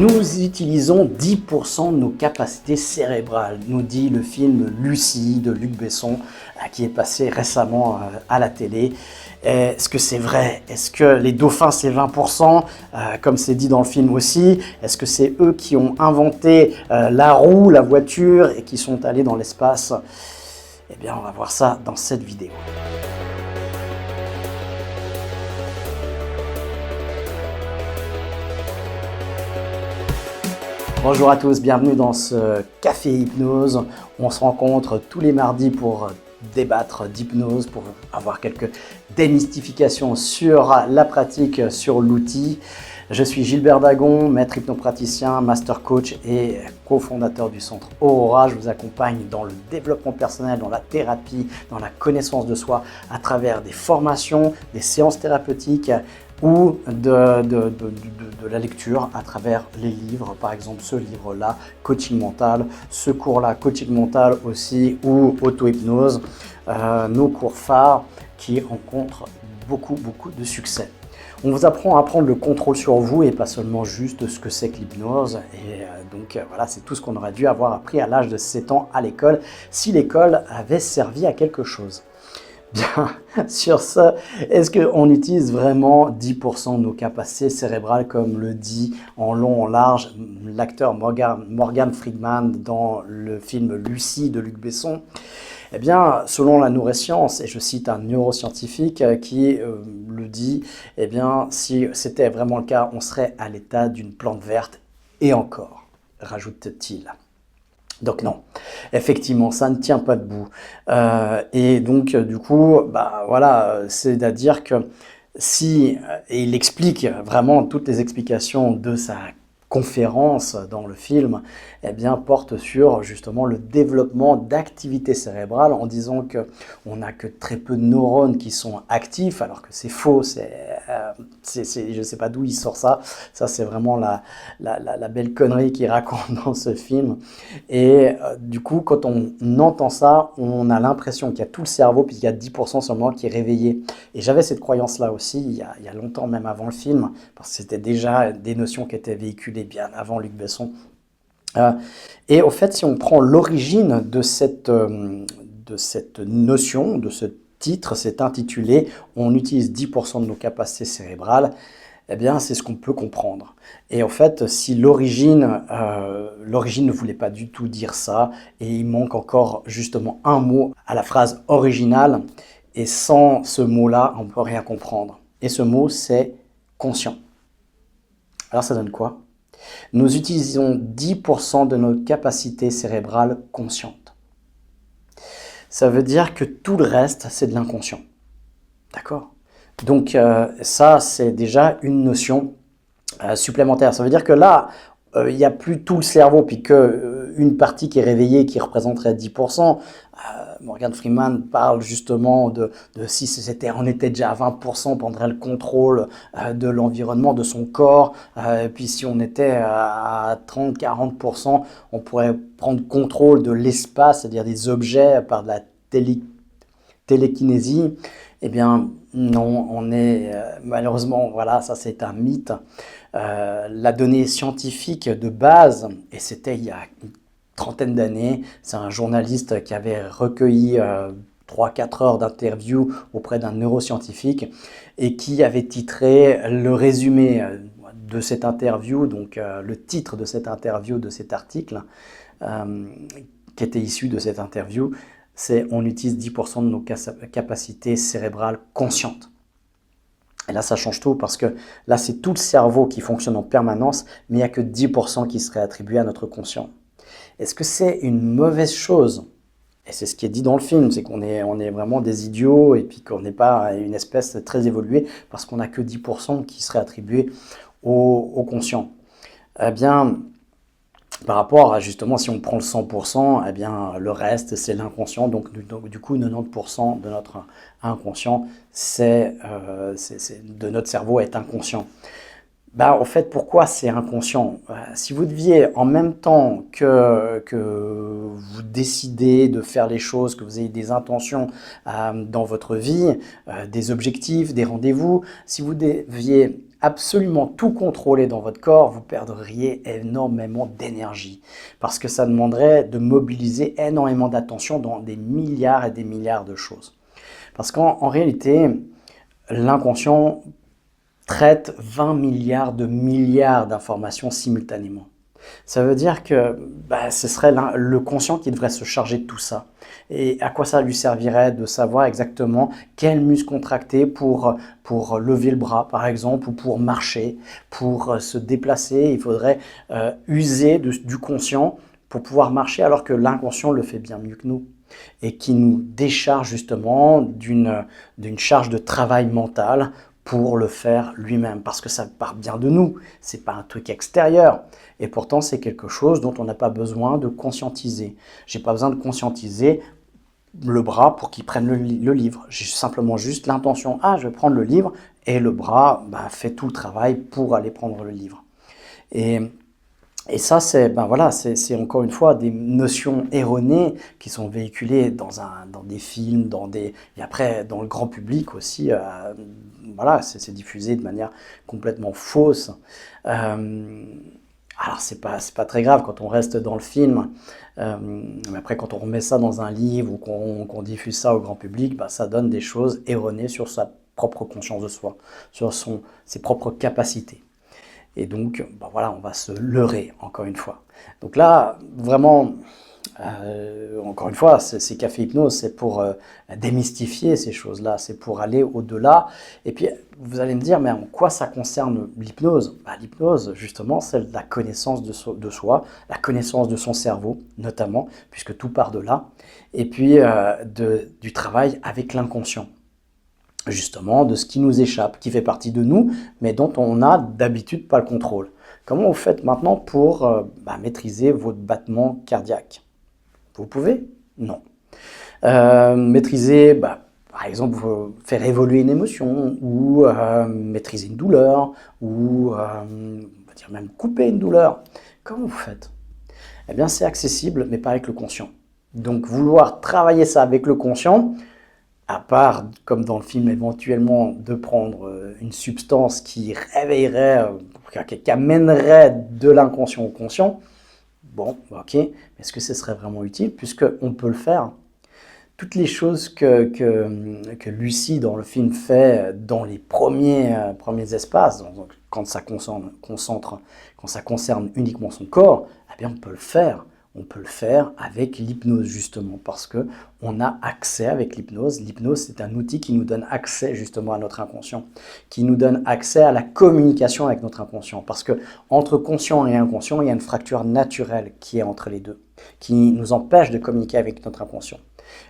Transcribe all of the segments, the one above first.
Nous utilisons 10% de nos capacités cérébrales, nous dit le film Lucie de Luc Besson, qui est passé récemment à la télé. Est-ce que c'est vrai? Est-ce que les dauphins c'est 20%, comme c'est dit dans le film aussi? Est-ce que c'est eux qui ont inventé la roue, la voiture et qui sont allés dans l'espace? Eh bien, on va voir ça dans cette vidéo. Bonjour à tous, bienvenue dans ce Café Hypnose. On se rencontre tous les mardis pour débattre d'hypnose, pour avoir quelques démystifications sur la pratique, sur l'outil. Je suis Gilbert Dagon, maître hypnopraticien, master coach et cofondateur du centre Aurora. Je vous accompagne dans le développement personnel, dans la thérapie, dans la connaissance de soi à travers des formations, des séances thérapeutiques ou de la lecture à travers les livres, par exemple ce livre-là, Coaching Mental, ce cours-là, Coaching Mental aussi, ou Auto-hypnose, nos cours phares qui rencontrent beaucoup de succès. On vous apprend à prendre le contrôle sur vous et pas seulement juste ce que c'est que l'hypnose. Et donc voilà, c'est tout ce qu'on aurait dû avoir appris à l'âge de 7 ans à l'école, si l'école avait servi à quelque chose. Bien, sur ce, est-ce qu'on utilise vraiment 10% de nos capacités cérébrales, comme le dit en long, en large l'acteur Morgan Freeman dans le film Lucie de Luc Besson? Eh bien, selon la neuroscience, et je cite un neuroscientifique qui le dit, eh bien, si c'était vraiment le cas, on serait à l'état d'une plante verte, et encore, rajoute-t-il. Donc non, effectivement, ça ne tient pas debout. Et donc, du coup, bah voilà, c'est-à-dire que si, et il explique vraiment toutes les explications de sa conférence dans le film, eh bien, porte sur justement le développement d'activités cérébrales en disant qu'on n'a que très peu de neurones qui sont actifs, alors que c'est faux, je ne sais pas d'où il sort ça. Ça, c'est vraiment la belle connerie qu'il raconte dans ce film. Et du coup, quand on entend ça, on a l'impression qu'il y a tout le cerveau, puis il y a 10% seulement qui est réveillé. Et j'avais cette croyance-là aussi, il y a longtemps, même avant le film, parce que c'était déjà des notions qui étaient véhiculées bien avant Luc Besson. Et au fait, si on prend l'origine de cette notion, de ce titre, c'est intitulé « On utilise 10% de nos capacités cérébrales », eh bien, c'est ce qu'on peut comprendre. Et en fait, si l'origine ne voulait pas du tout dire ça, et il manque encore justement un mot à la phrase originale, et sans ce mot-là, on ne peut rien comprendre. Et ce mot, c'est « conscient ». Alors, ça donne quoi? Nous utilisons 10% de nos capacités cérébrales conscientes. Ça veut dire que tout le reste, c'est de l'inconscient. D'accord? Donc ça, c'est déjà une notion supplémentaire. Ça veut dire que là, il n'y a plus tout le cerveau, puis qu'une partie qui est réveillée, qui représenterait 10%. Morgan Freeman parle justement de si on était déjà à 20%, on prendrait le contrôle de l'environnement, de son corps. Puis si on était à 30-40%, on pourrait prendre contrôle de l'espace, c'est-à-dire des objets par de la télékinésie. Eh bien, non, on est malheureusement, voilà, ça c'est un mythe. La donnée scientifique de base, et c'était il y a une trentaine d'années, c'est un journaliste qui avait recueilli 3-4 heures d'interview auprès d'un neuroscientifique et qui avait titré le résumé de cette interview, donc le titre de cette interview, de cet article qui était issu de cette interview, c'est « On utilise 10% de nos capacités cérébrales conscientes ». Et là, ça change tout parce que là, c'est tout le cerveau qui fonctionne en permanence, mais il n'y a que 10% qui serait attribué à notre conscient. Est-ce que c'est une mauvaise chose? Et c'est ce qui est dit dans le film, c'est qu'on est vraiment des idiots et puis qu'on n'est pas une espèce très évoluée parce qu'on n'a que 10% qui serait attribué au conscient. Eh bien, par rapport à justement, si on prend le 100%, eh bien, le reste, c'est l'inconscient. Donc, du coup, 90% de notre inconscient, de notre cerveau est inconscient. Bah, en fait, pourquoi c'est inconscient? Si vous deviez, en même temps que vous décidez de faire les choses, que vous ayez des intentions dans votre vie, des objectifs, des rendez-vous, si vous deviez absolument tout contrôler dans votre corps, vous perdriez énormément d'énergie. Parce que ça demanderait de mobiliser énormément d'attention dans des milliards et des milliards de choses. Parce qu'en réalité, l'inconscient traite 20 milliards d'informations simultanément. Ça veut dire que ce serait le conscient qui devrait se charger de tout ça. Et à quoi ça lui servirait de savoir exactement quel muscle contracter pour lever le bras, par exemple, ou pour marcher, pour se déplacer. Il faudrait user du conscient pour pouvoir marcher, alors que l'inconscient le fait bien mieux que nous et qui nous décharge justement d'une charge de travail mental pour le faire lui-même, parce que ça part bien de nous, c'est pas un truc extérieur. Et pourtant, c'est quelque chose dont on n'a pas besoin de conscientiser. J'ai pas besoin de conscientiser le bras pour qu'il prenne le livre. J'ai simplement juste l'intention, je vais prendre le livre, et le bras fait tout le travail pour aller prendre le livre. Et ça, c'est voilà, c'est encore une fois des notions erronées qui sont véhiculées dans des films, et après dans le grand public aussi. Voilà, c'est diffusé de manière complètement fausse. Alors c'est pas très grave quand on reste dans le film, mais après quand on remet ça dans un livre ou qu'on diffuse ça au grand public, ça donne des choses erronées sur sa propre conscience de soi, sur ses propres capacités. Et donc, voilà, on va se leurrer, encore une fois. Donc là, vraiment, encore une fois, ces cafés hypnose, c'est pour démystifier ces choses-là, c'est pour aller au-delà. Et puis, vous allez me dire, mais en quoi ça concerne l'hypnose? L'hypnose, justement, c'est la connaissance de soi, la connaissance de son cerveau, notamment, puisque tout part de là, et puis du travail avec l'inconscient. Justement, de ce qui nous échappe, qui fait partie de nous, mais dont on n'a d'habitude pas le contrôle. Comment vous faites maintenant pour maîtriser votre battement cardiaque? Vous pouvez? Non. Maîtriser, par exemple, faire évoluer une émotion, ou maîtriser une douleur, ou on va dire même couper une douleur. Comment vous faites? Eh bien, c'est accessible, mais pas avec le conscient. Donc, vouloir travailler ça avec le conscient, à part, comme dans le film, éventuellement, de prendre une substance qui réveillerait, qui amènerait de l'inconscient au conscient, bon, ok, mais est-ce que ce serait vraiment utile, puisqu'on peut le faire? Toutes les choses que Lucie, dans le film, fait dans les premiers espaces, donc quand ça concerne uniquement son corps, eh bien, on peut le faire. On peut le faire avec l'hypnose, justement, parce qu'on a accès avec l'hypnose. L'hypnose, c'est un outil qui nous donne accès justement à notre inconscient, qui nous donne accès à la communication avec notre inconscient. Parce que entre conscient et inconscient, il y a une fracture naturelle qui est entre les deux, qui nous empêche de communiquer avec notre inconscient.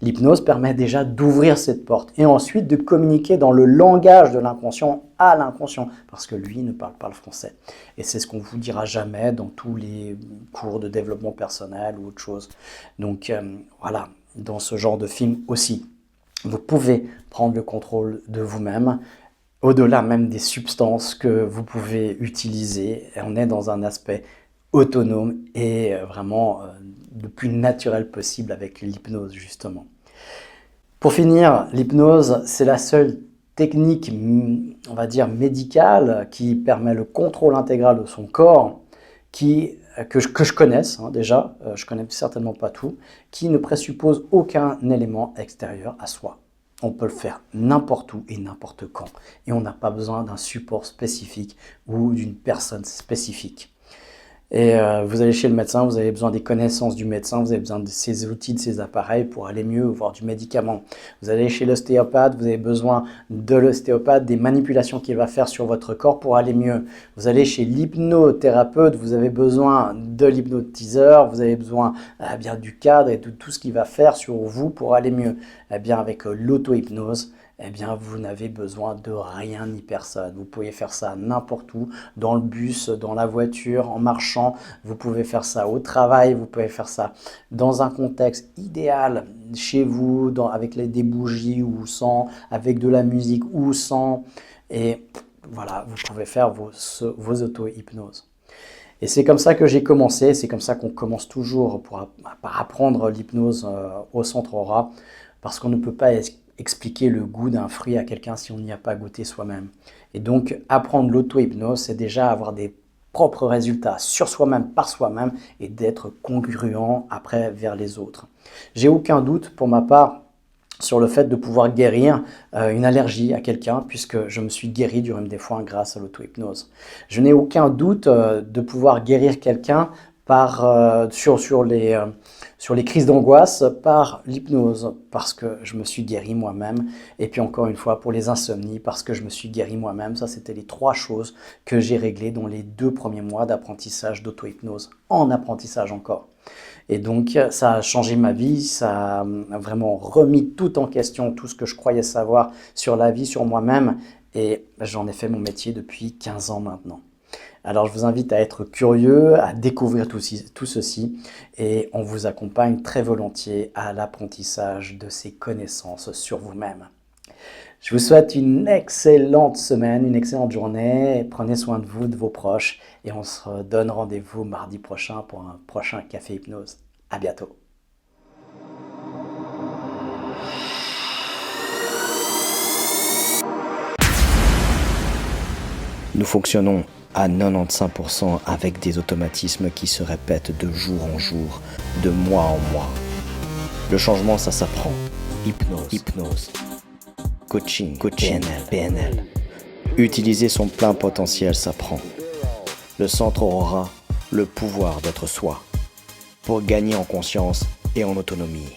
L'hypnose permet déjà d'ouvrir cette porte et ensuite de communiquer dans le langage de l'inconscient à l'inconscient, parce que lui ne parle pas le français. Et c'est ce qu'on ne vous dira jamais dans tous les cours de développement personnel ou autre chose. Donc voilà, dans ce genre de film aussi, vous pouvez prendre le contrôle de vous-même, au-delà même des substances que vous pouvez utiliser. Et on est dans un aspect autonome et vraiment le plus naturel possible avec l'hypnose, justement. Pour finir, l'hypnose, c'est la seule technique, on va dire, médicale qui permet le contrôle intégral de son corps, que je connaisse déjà, je connais certainement pas tout, qui ne présuppose aucun élément extérieur à soi. On peut le faire n'importe où et n'importe quand, et on n'a pas besoin d'un support spécifique ou d'une personne spécifique. Et vous allez chez le médecin, vous avez besoin des connaissances du médecin, vous avez besoin de ses outils, de ses appareils pour aller mieux, voire du médicament. Vous allez chez l'ostéopathe, vous avez besoin de l'ostéopathe, des manipulations qu'il va faire sur votre corps pour aller mieux. Vous allez chez l'hypnothérapeute, vous avez besoin de l'hypnotiseur, vous avez besoin bien du cadre et de tout ce qu'il va faire sur vous pour aller mieux. Eh bien, avec l'auto-hypnose, eh bien, vous n'avez besoin de rien ni personne. Vous pouvez faire ça n'importe où, dans le bus, dans la voiture, en marchant. Vous pouvez faire ça au travail, vous pouvez faire ça dans un contexte idéal, chez vous, avec des bougies ou sans, avec de la musique ou sans. Et voilà, vous pouvez faire vos auto-hypnoses. Et c'est comme ça que j'ai commencé, c'est comme ça qu'on commence toujours par apprendre l'hypnose au Centre Aura, parce qu'on ne peut pas expliquer le goût d'un fruit à quelqu'un si on n'y a pas goûté soi-même. Et donc, apprendre l'auto-hypnose, c'est déjà avoir des propres résultats sur soi-même, par soi-même, et d'être congruent après vers les autres. J'ai aucun doute pour ma part sur le fait de pouvoir guérir une allergie à quelqu'un, puisque je me suis guéri du rhume des foins grâce à l'auto-hypnose. Je n'ai aucun doute de pouvoir guérir quelqu'un sur les crises d'angoisse par l'hypnose, parce que je me suis guéri moi-même. Et puis encore une fois, pour les insomnies, parce que je me suis guéri moi-même. Ça, c'était les 3 choses que j'ai réglées dans les 2 premiers mois d'apprentissage d'auto-hypnose, en apprentissage encore. Et donc, ça a changé ma vie, ça a vraiment remis tout en question, tout ce que je croyais savoir sur la vie, sur moi-même. Et j'en ai fait mon métier depuis 15 ans maintenant. Alors, je vous invite à être curieux, à découvrir tout ceci. Et on vous accompagne très volontiers à l'apprentissage de ces connaissances sur vous-même. Je vous souhaite une excellente semaine, une excellente journée. Prenez soin de vous, de vos proches. Et on se donne rendez-vous mardi prochain pour un prochain Café Hypnose. À bientôt. Nous fonctionnons à 95% avec des automatismes qui se répètent de jour en jour, de mois en mois. Le changement, ça s'apprend. Hypnose. Coaching, PNL. Utiliser son plein potentiel s'apprend. Le Centre Aura le pouvoir d'être soi, pour gagner en conscience et en autonomie.